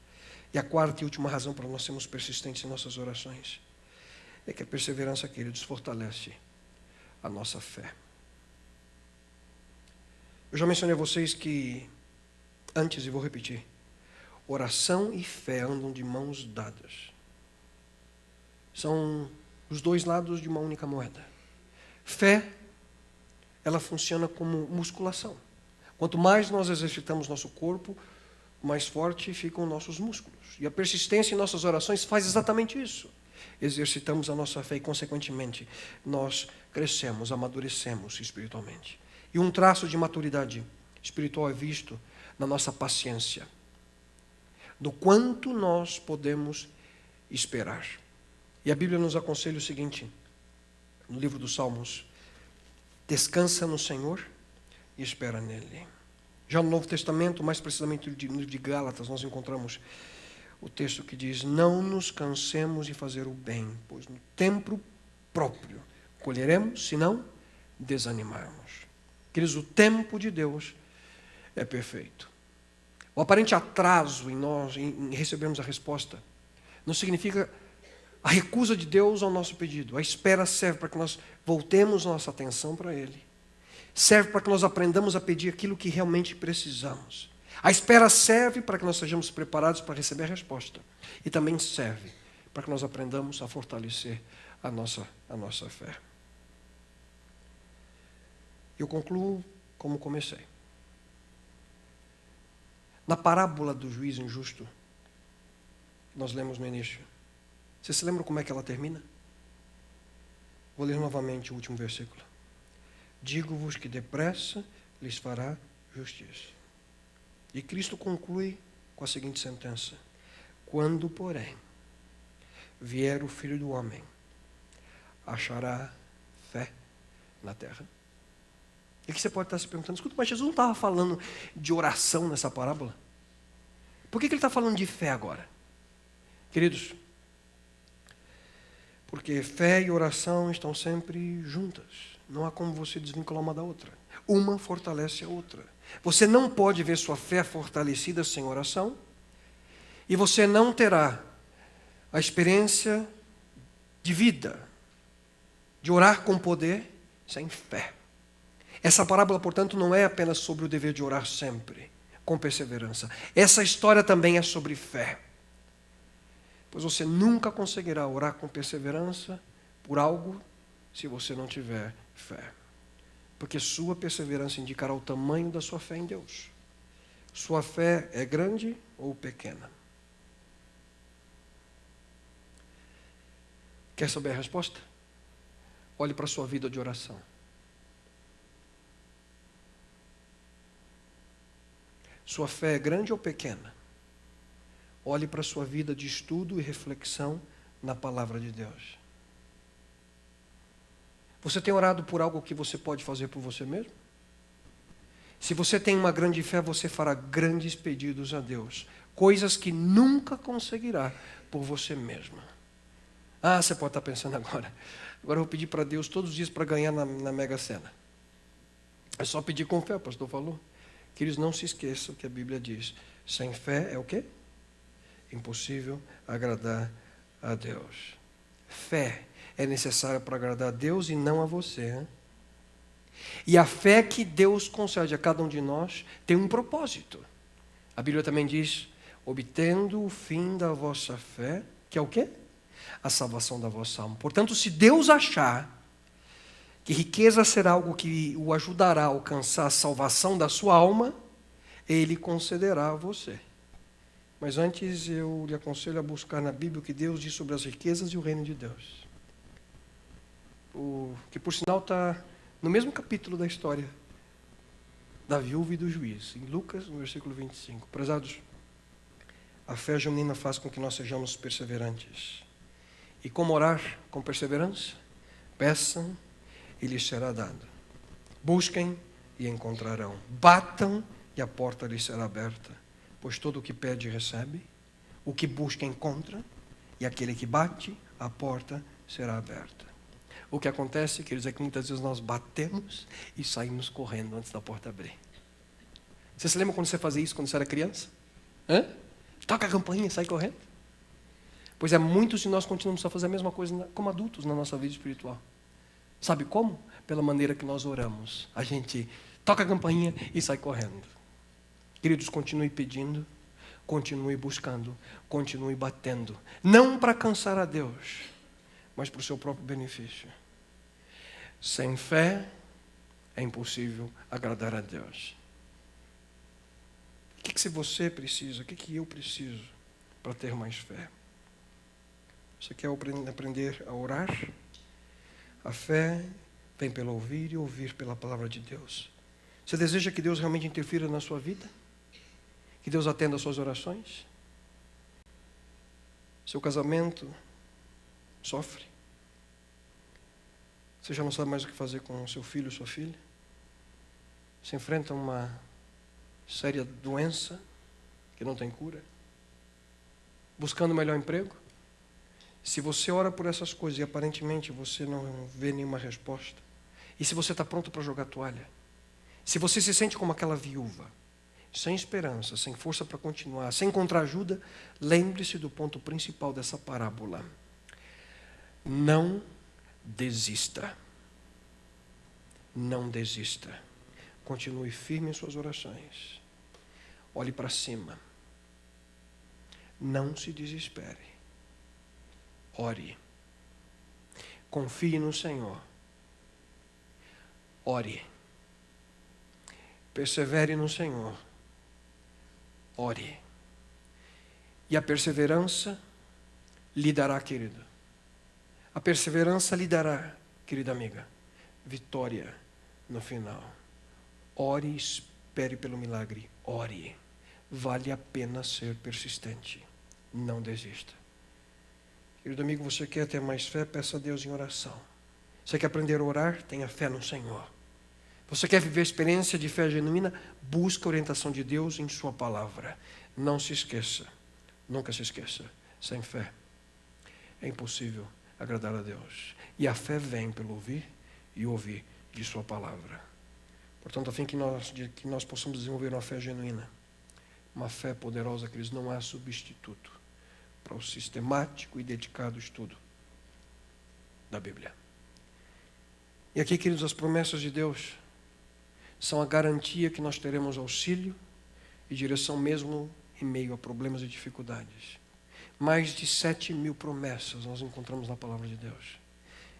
E a quarta e última razão para nós sermos persistentes em nossas orações é que a perseverança, queridos, fortalece a nossa fé. Eu já mencionei a vocês que, antes, e vou repetir, oração e fé andam de mãos dadas. São os dois lados de uma única moeda. Fé, ela funciona como musculação. Quanto mais nós exercitamos nosso corpo, mais forte ficam nossos músculos. E a persistência em nossas orações faz exatamente isso. Exercitamos a nossa fé e, consequentemente, nós crescemos, amadurecemos espiritualmente. E um traço de maturidade espiritual é visto na nossa paciência, do quanto nós podemos esperar. E a Bíblia nos aconselha o seguinte, no livro dos Salmos: descansa no Senhor e espera nele. Já no Novo Testamento, mais precisamente no livro de Gálatas, nós encontramos o texto que diz: não nos cansemos de fazer o bem, pois no tempo próprio colheremos, se não desanimarmos. Queridos, o tempo de Deus é perfeito. O aparente atraso em nós, em recebermos a resposta, não significa a recusa de Deus ao nosso pedido. A espera serve para que nós voltemos nossa atenção para Ele. Serve para que nós aprendamos a pedir aquilo que realmente precisamos. A espera serve para que nós sejamos preparados para receber a resposta. E também serve para que nós aprendamos a fortalecer a nossa fé. Eu concluo como comecei. Na parábola do juiz injusto, nós lemos no início. Você se lembra como é que ela termina? Vou ler novamente o último versículo. Digo-vos que depressa lhes fará justiça. E Cristo conclui com a seguinte sentença: quando, porém, vier o Filho do Homem, achará fé na terra? E que você pode estar se perguntando: escuta, mas Jesus não estava falando de oração nessa parábola? Por que ele está falando de fé agora? Queridos, porque fé e oração estão sempre juntas. Não há como você desvincular uma da outra. Uma fortalece a outra. Você não pode ver sua fé fortalecida sem oração, e você não terá a experiência de vida, de orar com poder, sem fé. Essa parábola, portanto, não é apenas sobre o dever de orar sempre, com perseverança. Essa história também é sobre fé. Pois você nunca conseguirá orar com perseverança por algo se você não tiver fé. Porque sua perseverança indicará o tamanho da sua fé em Deus. Sua fé é grande ou pequena? Quer saber a resposta? Olhe para a sua vida de oração. Sua fé é grande ou pequena? Olhe para a sua vida de estudo e reflexão na palavra de Deus. Você tem orado por algo que você pode fazer por você mesmo? Se você tem uma grande fé, você fará grandes pedidos a Deus. Coisas que nunca conseguirá por você mesmo. Ah, você pode estar pensando agora. Agora eu vou pedir para Deus todos os dias para ganhar na Mega Sena. É só pedir com fé, o pastor falou. Queridos, não se esqueçam que a Bíblia diz: sem fé é o quê? Impossível agradar a Deus. Fé é necessária para agradar a Deus e não a você. Hein? E a fé que Deus concede a cada um de nós tem um propósito. A Bíblia também diz: obtendo o fim da vossa fé, que é o quê? A salvação da vossa alma. Portanto, se Deus achar que riqueza será algo que o ajudará a alcançar a salvação da sua alma, Ele concederá a você. Mas antes eu lhe aconselho a buscar na Bíblia o que Deus diz sobre as riquezas e o reino de Deus. Que por sinal está no mesmo capítulo da história da viúva e do juiz, em Lucas, no versículo 25. Prezados, a fé genuína faz com que nós sejamos perseverantes. E como orar com perseverança? Peçam e lhes será dado. Busquem e encontrarão. Batam e a porta lhes será aberta. Pois todo o que pede recebe, o que busca encontra, e aquele que bate, a porta será aberta. O que acontece, queridos, é que muitas vezes nós batemos e saímos correndo antes da porta abrir. Você se lembra quando você fazia isso quando você era criança? Hã? Toca a campainha e sai correndo. Pois é, muitos de nós continuamos a fazer a mesma coisa como adultos na nossa vida espiritual. Sabe como? Pela maneira que nós oramos. A gente toca a campainha e sai correndo. Queridos, continue pedindo, continue buscando, continue batendo. Não para cansar a Deus, mas para o seu próprio benefício. Sem fé é impossível agradar a Deus. O que você precisa? O que eu preciso para ter mais fé? Você quer aprender a orar? A fé vem pelo ouvir e ouvir pela palavra de Deus. Você deseja que Deus realmente interfira na sua vida? Que Deus atenda às suas orações? Seu casamento Sofre. Você já não sabe mais o que fazer com o seu filho ou sua filha? Você enfrenta uma séria doença que não tem cura? Buscando o melhor emprego? Se você ora por essas coisas e aparentemente você não vê nenhuma resposta, e se você está pronto para jogar toalha, se você se sente como aquela viúva, sem esperança, sem força para continuar, sem encontrar ajuda, lembre-se do ponto principal dessa parábola. Não desista. Não desista. Continue firme em suas orações. Olhe para cima. Não se desespere. Ore. Confie no Senhor. Ore. Persevere no Senhor. Ore. E a perseverança lhe dará, querido. A perseverança lhe dará, querida amiga, vitória no final. Ore e espere pelo milagre. Ore. Vale a pena ser persistente. Não desista. Querido amigo, você quer ter mais fé? Peça a Deus em oração. Você quer aprender a orar? Tenha fé no Senhor. Você quer viver a experiência de fé genuína? Busca a orientação de Deus em sua palavra. Não se esqueça, nunca se esqueça, sem fé é impossível agradar a Deus. E a fé vem pelo ouvir e ouvir de sua palavra. Portanto, a fim que nós possamos desenvolver uma fé genuína, uma fé poderosa, queridos, não há substituto para o sistemático e dedicado estudo da Bíblia. E aqui, queridos, as promessas de Deus são a garantia que nós teremos auxílio e direção mesmo em meio a problemas e dificuldades. Mais de 7.000 promessas nós encontramos na palavra de Deus.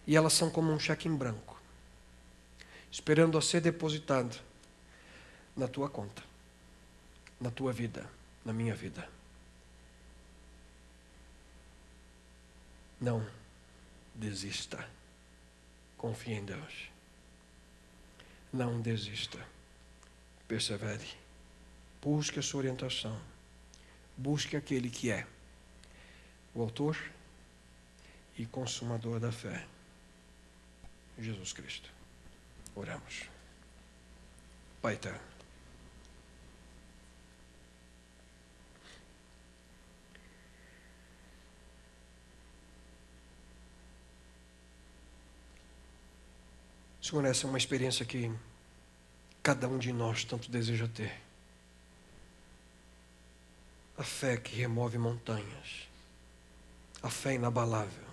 E elas são como um cheque em branco, esperando a ser depositado na tua conta, na tua vida, na minha vida. Não desista. Confie em Deus. Não desista. Persevere. Busque a sua orientação. Busque aquele que é o autor e consumador da fé, Jesus Cristo. Oramos. Pai eterno, Senhor, essa é uma experiência que cada um de nós tanto deseja ter. A fé que remove montanhas. A fé inabalável.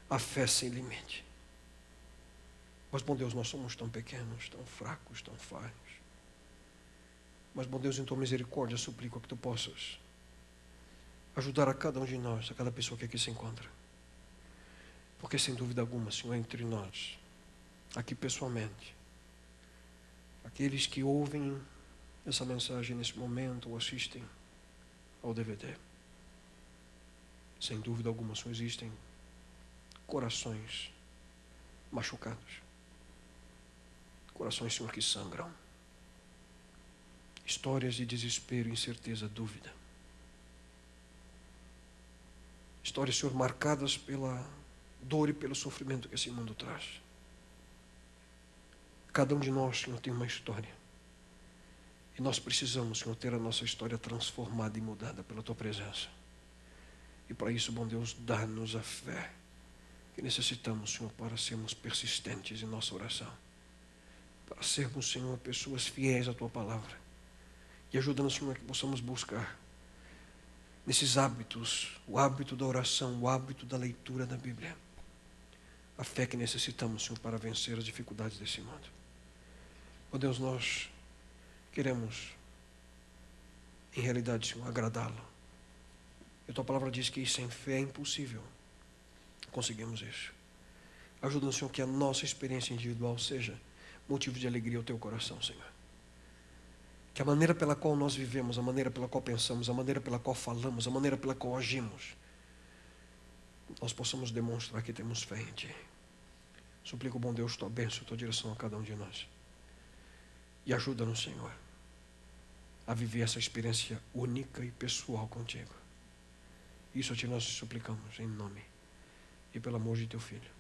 A fé sem limite. Mas, bom Deus, nós somos tão pequenos, tão fracos, tão falhos. Mas, bom Deus, em tua misericórdia, suplico que tu possas ajudar a cada um de nós, a cada pessoa que aqui se encontra. Porque, sem dúvida alguma, Senhor, entre nós, aqui pessoalmente, aqueles que ouvem essa mensagem nesse momento ou assistem ao DVD, sem dúvida alguma, só existem corações machucados, corações, Senhor, que sangram, histórias de desespero, incerteza, dúvida, histórias, Senhor, marcadas pela dor e pelo sofrimento que esse mundo traz. Cada um de nós, Senhor, tem uma história. E nós precisamos, Senhor, ter a nossa história transformada e mudada pela tua presença. E para isso, bom Deus, dá-nos a fé que necessitamos, Senhor, para sermos persistentes em nossa oração. Para sermos, Senhor, pessoas fiéis à tua palavra. E ajuda-nos, Senhor, que possamos buscar nesses hábitos, o hábito da oração, o hábito da leitura da Bíblia. A fé que necessitamos, Senhor, para vencer as dificuldades desse mundo. Ó Deus, nós queremos, em realidade, Senhor, agradá-lo. E a tua palavra diz que sem fé é impossível conseguimos isso. Ajuda-nos, Senhor, que a nossa experiência individual seja motivo de alegria ao teu coração, Senhor. Que a maneira pela qual nós vivemos, a maneira pela qual pensamos, a maneira pela qual falamos, a maneira pela qual agimos, nós possamos demonstrar que temos fé em Ti. Suplico, bom Deus, tua bênção, tua direção a cada um de nós. E ajuda-nos, Senhor, a viver essa experiência única e pessoal contigo. Isso a Ti nós suplicamos, em nome e pelo amor de teu Filho,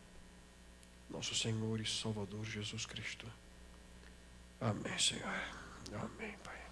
nosso Senhor e Salvador Jesus Cristo. Amém, Senhor. Amém, Pai.